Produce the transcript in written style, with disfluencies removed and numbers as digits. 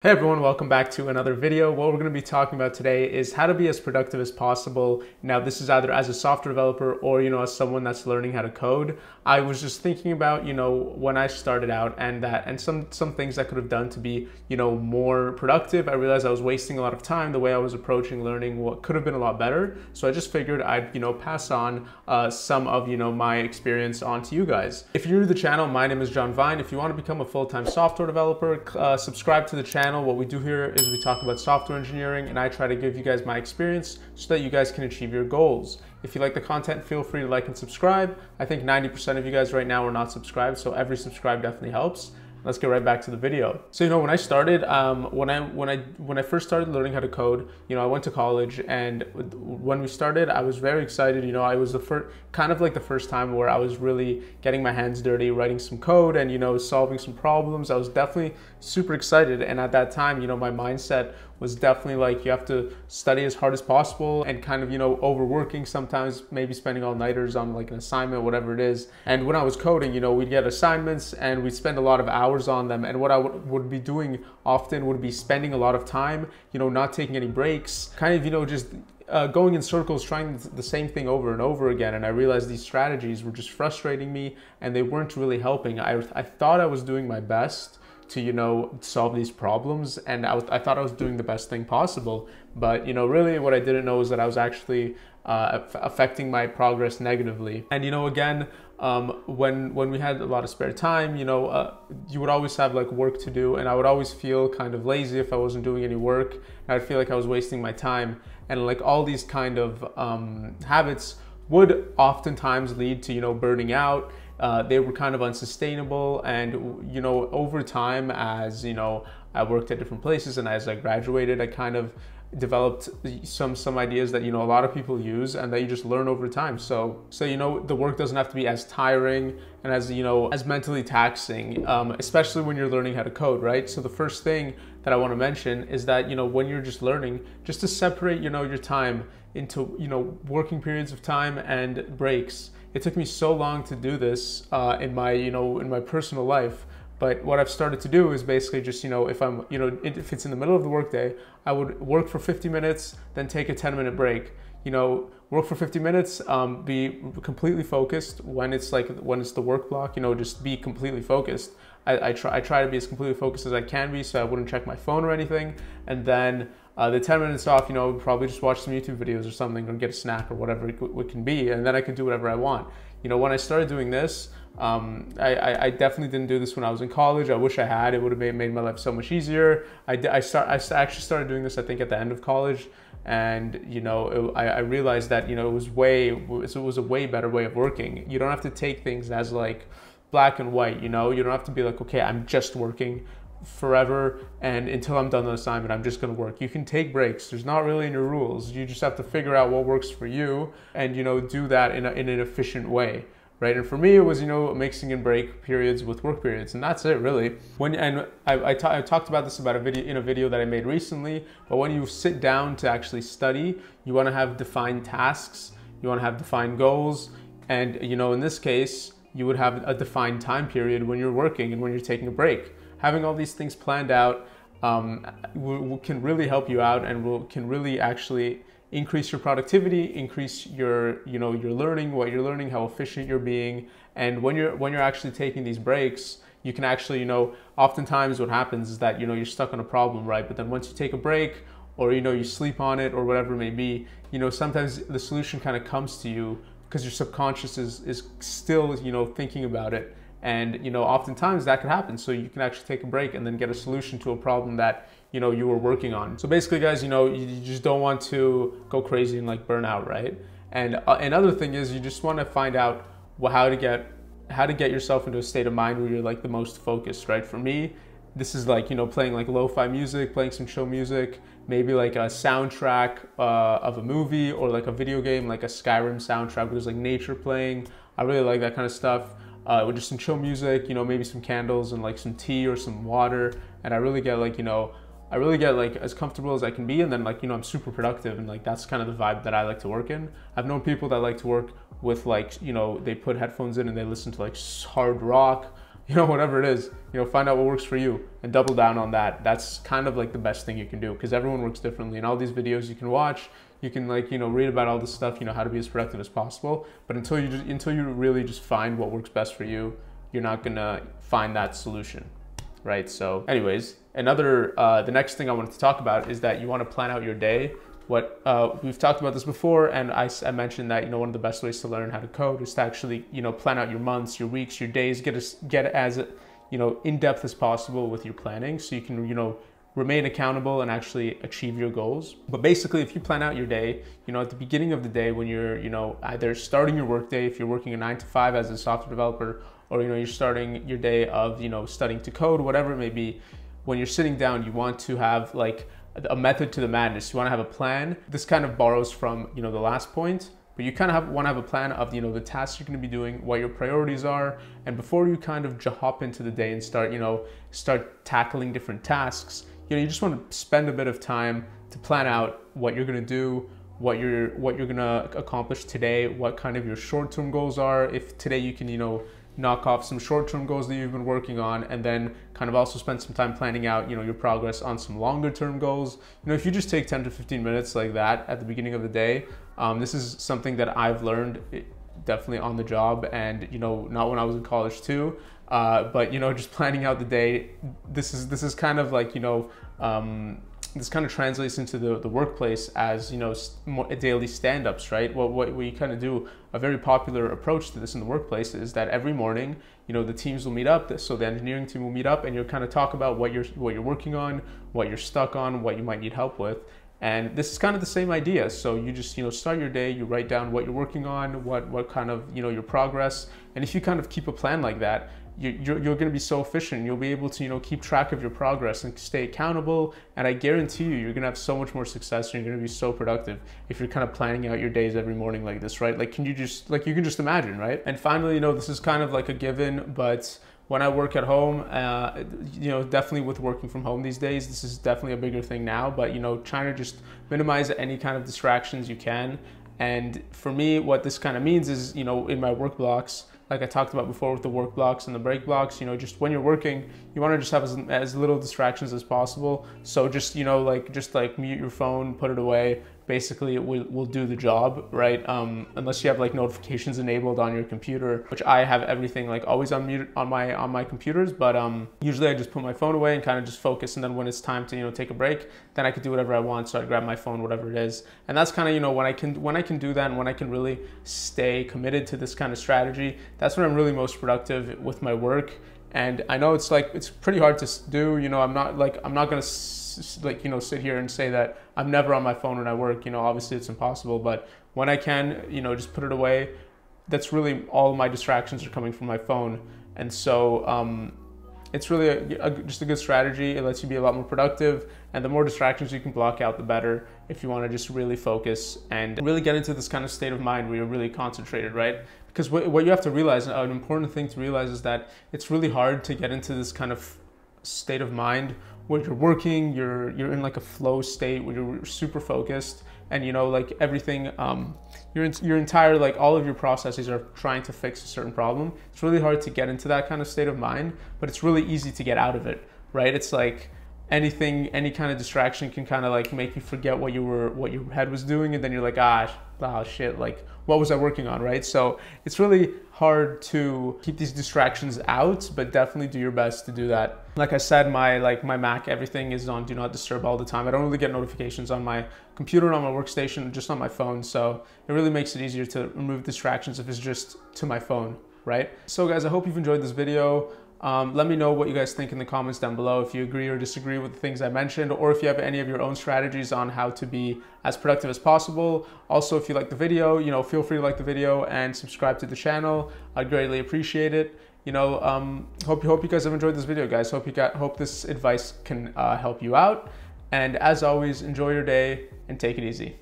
Hey everyone, welcome back to another video. What we're going to be talking about today is how to be as productive as possible. Now, this is either as a software developer or, as someone that's learning how to code. I was just thinking about, when I started out and some things I could have done to be, more productive. I realized I was wasting a lot of time the way I was approaching learning what could have been a lot better. So I just figured I'd, pass on some of, my experience on to you guys. If you're new to the channel, my name is John Vine. If you want to become a full-time software developer, subscribe to the channel. What we do here is we talk about software engineering and I try to give you guys my experience so that you guys can achieve your goals. If you like the content, feel free to like and subscribe. I think 90% of you guys right now are not subscribed, so every subscribe definitely helps. Let's get right back to the video. So, when I started, when I first started learning how to code, I went to college, and when we started, I was very excited. I was the first time where I was really getting my hands dirty, writing some code and, solving some problems. I was definitely super excited. And at that time, my mindset was definitely like, you have to study as hard as possible and kind of, overworking sometimes, maybe spending all-nighters on like an assignment, whatever it is. And when I was coding, we'd get assignments and we'd spend a lot of hours on them. And what I would be doing often would be spending a lot of time, not taking any breaks, kind of, just going in circles, trying the same thing over and over again. And I realized these strategies were just frustrating me and they weren't really helping. I thought I was doing my best to, solve these problems. And I thought I was doing the best thing possible. But, really what I didn't know is that I was actually affecting my progress negatively. And, again, when we had a lot of spare time, you would always have like work to do. And I would always feel kind of lazy if I wasn't doing any work. And I'd feel like I was wasting my time. And like all these kind of habits would oftentimes lead to, burning out. They were kind of unsustainable, and over time, as I worked at different places and as I graduated, I kind of developed some ideas that a lot of people use and that you just learn over time. So the work doesn't have to be as tiring and as as mentally taxing, especially when you're learning how to code, right? So the first thing that I want to mention is that when you're just learning, just to separate your time into working periods of time and breaks. It took me so long to do this in my personal life. But what I've started to do is basically just, if I'm, if it's in the middle of the workday, I would work for 50 minutes, then take a 10-minute break. Work for 50 minutes, be completely focused when it's the work block, just be completely focused. I try to be as completely focused as I can be so I wouldn't check my phone or anything. And then the 10 minutes off, probably just watch some YouTube videos or something or get a snack or whatever it can be. And then I can do whatever I want. When I started doing this, I definitely didn't do this when I was in college. I wish I had. It would have made my life so much easier. I actually started doing this, I think, at the end of college. And, I realized that, it was a way better way of working. You don't have to take things as like black and white, you don't have to be like, okay, I'm just working forever and until I'm done the assignment, I'm just going to work. You can take breaks. There's not really any rules. You just have to figure out what works for you and, do that in an efficient way. Right. And for me, it was, mixing in break periods with work periods. And that's it, really. I talked about this in a video that I made recently. But when you sit down to actually study, you want to have defined tasks. You want to have defined goals. And, in this case, you would have a defined time period when you're working and when you're taking a break. Having all these things planned out can really help you out and can really actually increase your productivity, increase your your learning, what you're learning, how efficient you're being. And when you're actually taking these breaks, you can actually, oftentimes what happens is that you're stuck on a problem, right? But then once you take a break or you sleep on it or whatever it may be, sometimes the solution kind of comes to you because your subconscious is still thinking about it. And oftentimes that could happen. So you can actually take a break and then get a solution to a problem that you were working on. So basically, guys, you just don't want to go crazy and like burn out, right? And another thing is you just want to find out how to get yourself into a state of mind where you're like the most focused, right? For me, this is like playing like lo-fi music, playing some chill music, maybe like a soundtrack of a movie or like a video game, like a Skyrim soundtrack where there's like nature playing. I really like that kind of stuff. With just some chill music, maybe some candles and like some tea or some water, and I really get like as comfortable as I can be, and then like I'm super productive, and like that's kind of the vibe that I like to work in. I've known people that like to work with like they put headphones in and they listen to like hard rock, you know, whatever it is, you know, find out what works for you and double down on that. That's kind of like the best thing you can do, because everyone works differently. And all these videos you can watch, you can, like, you know, read about all this stuff, you know, how to be as productive as possible. But until you really just find what works best for you, you're not gonna find that solution, right? So anyways, the next thing I wanted to talk about is that you want to plan out your day. We've talked about this before, and I mentioned that, you know, one of the best ways to learn how to code is to actually, you know, plan out your months, your weeks, your days, get as, you know, in-depth as possible with your planning, so you can, you know, remain accountable and actually achieve your goals. But basically, if you plan out your day, you know, at the beginning of the day, when you're, you know, either starting your work day, if you're working a 9 to 5 as a software developer, or, you know, you're starting your day of, you know, studying to code, whatever it may be, when you're sitting down, you want to have like a method to the madness. You want to have a plan. This kind of borrows from, you know, the last point, but you kind of want to have a plan of, you know, the tasks you're going to be doing, what your priorities are. And before you kind of hop into the day and start tackling different tasks, you know, you just want to spend a bit of time to plan out what you're going to do, what you're going to accomplish today, what kind of your short-term goals are. If today you can, you know, knock off some short-term goals that you've been working on, and then kind of also spend some time planning out, you know, your progress on some longer-term goals. You know, if you just take 10 to 15 minutes like that at the beginning of the day, this is something that I've learned definitely on the job, and, you know, not when I was in college too, but, you know, just planning out the day. This is kind of like, you know, this kind of translates into the workplace as, you know, daily stand-ups, right? What we kind of do, a very popular approach to this in the workplace is that every morning, you know, the teams will meet up. So the engineering team will meet up, and you'll kind of talk about what you're working on, what you're stuck on, what you might need help with. And this is kind of the same idea. So you just, you know, start your day, you write down what you're working on, what kind of, you know, your progress. And if you kind of keep a plan like that, you're going to be so efficient. You'll be able to, you know, keep track of your progress and stay accountable. And I guarantee you're going to have so much more success, and you're going to be so productive if you're kind of planning out your days every morning like this, right? Like, you can just imagine, right? And finally, you know, this is kind of like a given, but when I work at home, you know, definitely with working from home these days, this is definitely a bigger thing now, but, you know, trying to just minimize any kind of distractions you can. And for me, what this kind of means is, you know, in my work blocks, like I talked about before with the work blocks and the break blocks, you know, just when you're working, you want to just have as little distractions as possible. So just, you know, just like mute your phone, put it away. Basically, it will do the job, right? Unless you have like notifications enabled on your computer, which I have everything like always on mute on my computers. But usually I just put my phone away and kind of just focus. And then when it's time to, you know, take a break, then I can do whatever I want. So I grab my phone, whatever it is. And that's kind of, you know, when I can do that, and when I can really stay committed to this kind of strategy, that's when I'm really most productive with my work. And I know it's pretty hard to do. You know, I'm not gonna like, you know, sit here and say that I'm never on my phone when I work. You know, obviously it's impossible, but when I can, you know, just put it away, that's really all my distractions are coming from my phone. And so it's really just a good strategy. It lets you be a lot more productive, and the more distractions you can block out, the better, if you want to just really focus and really get into this kind of state of mind where you're really concentrated, right? Because what you have to realize, an important thing to realize, is that it's really hard to get into this kind of state of mind where you're working, you're in like a flow state where you're super focused, and, you know, like everything, your entire, like all of your processes are trying to fix a certain problem. It's really hard to get into that kind of state of mind, but it's really easy to get out of it, right? It's like any kind of distraction can kind of like make you forget what your head was doing, and then you're like, oh shit, like what was I working on, right? So it's really hard to keep these distractions out, but definitely do your best to do that. Like I said, my Mac, everything is on do not disturb all the time. I don't really get notifications on my computer, on my workstation, just on my phone. So it really makes it easier to remove distractions if it's just to my phone, right? So guys, I hope you've enjoyed this video. Let me know what you guys think in the comments down below, if you agree or disagree with the things I mentioned, or if you have any of your own strategies on how to be as productive as possible. Also, if you like the video, you know, feel free to like the video and subscribe to the channel. I'd greatly appreciate it. You know, hope you guys have enjoyed this video, guys. Hope this advice can help you out. And as always, enjoy your day and take it easy.